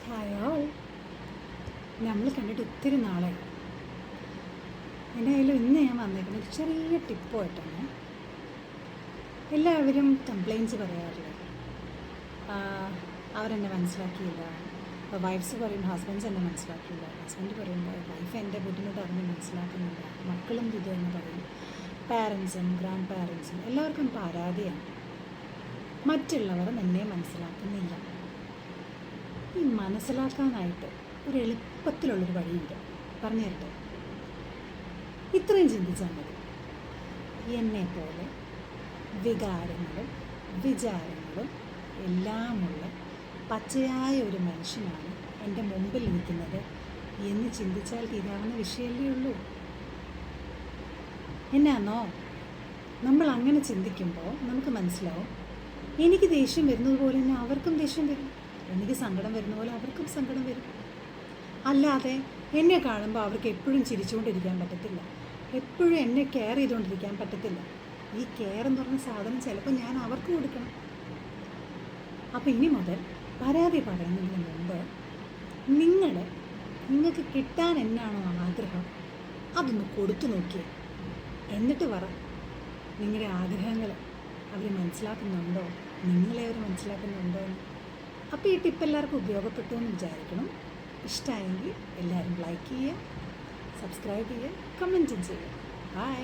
Hi all. നമ്മൾ കണ്ടിട്ട് ഒത്തിരി നാളായി. എന്തായാലും ഇന്ന് ഞാൻ വന്നേക്കുന്നത് ഒരു ചെറിയ ടിപ്പുമായിട്ടാണ്. എല്ലാവരും കംപ്ലയിൻറ്റ്സ് പറയാറില്ല, അവരെന്നെ മനസ്സിലാക്കിയില്ല. ഇപ്പോൾ വൈഫ്സ് പറയും ഹസ്ബൻഡ്സ് എന്നെ മനസ്സിലാക്കിയില്ല, ഹസ്ബൻഡ് പറയുമ്പോൾ വൈഫ് എൻ്റെ ബുദ്ധിമുട്ട് അറിഞ്ഞ് മനസ്സിലാക്കുന്നില്ല, മക്കളും ഇത് എന്ന് പറയും. പാരൻസും ഗ്രാൻഡ് പാരൻസും എല്ലാവർക്കും പരാതിയാണ്, മറ്റുള്ളവർ എന്നെ മനസ്സിലാക്കുന്നില്ല. ഈ മനസ്സിലാക്കാനായിട്ട് ഒരു എളുപ്പത്തിലുള്ളൊരു വഴിയുണ്ട്, പറഞ്ഞു തരട്ടെ. ഇത്രയും ചിന്തിച്ചാൽ മതി. എന്നെപ്പോലെ വികാരങ്ങളും വിചാരങ്ങളും എല്ലാമുള്ള പച്ചയായ ഒരു മനുഷ്യനാണ് എൻ്റെ മുമ്പിൽ നിൽക്കുന്നത് എന്ന് ചിന്തിച്ചാൽ തീരാവുന്ന വിഷയമല്ലേ ഉള്ളൂ. എന്നാന്നോ, നമ്മൾ അങ്ങനെ ചിന്തിക്കുമ്പോൾ നമുക്ക് മനസ്സിലാവും, എനിക്ക് ദേഷ്യം വരുന്നത് പോലെ തന്നെ അവർക്കും ദേഷ്യം വരും, എനിക്ക് സങ്കടം വരുന്ന പോലെ അവർക്കും സങ്കടം വരും. അല്ലാതെ എന്നെ കാണുമ്പോൾ അവർക്ക് എപ്പോഴും ചിരിച്ചുകൊണ്ടിരിക്കാൻ പറ്റത്തില്ല, എപ്പോഴും എന്നെ കെയർ ചെയ്തുകൊണ്ടിരിക്കാൻ പറ്റത്തില്ല. ഈ കെയർ എന്ന് പറഞ്ഞ സാധനം ചിലപ്പോൾ ഞാൻ അവർക്ക് കൊടുക്കണം. അപ്പോൾ ഇനി മുതൽ പരാതി പറയുന്നതിന് മുമ്പ് നിങ്ങൾക്ക് കിട്ടാൻ എന്നാണോ ആഗ്രഹം അതൊന്ന് കൊടുത്തു നോക്കിയേ. എന്നിട്ട് പറ, നിങ്ങളുടെ ആഗ്രഹങ്ങൾ അവർ മനസ്സിലാക്കുന്നുണ്ടോ, നിങ്ങളെ അവർ മനസ്സിലാക്കുന്നുണ്ടോ എന്ന്. അപ്പോൾ ഈ ടിപ്പ് എല്ലാവർക്കും ഉപയോഗപ്പെട്ടു എന്ന് വിചാരിക്കണം. ഇഷ്ടമായെങ്കിൽ എല്ലാവരും ലൈക്ക് ചെയ്യുക, സബ്സ്ക്രൈബ് ചെയ്യുക, കമൻറ്റും ചെയ്യുക. ബൈ.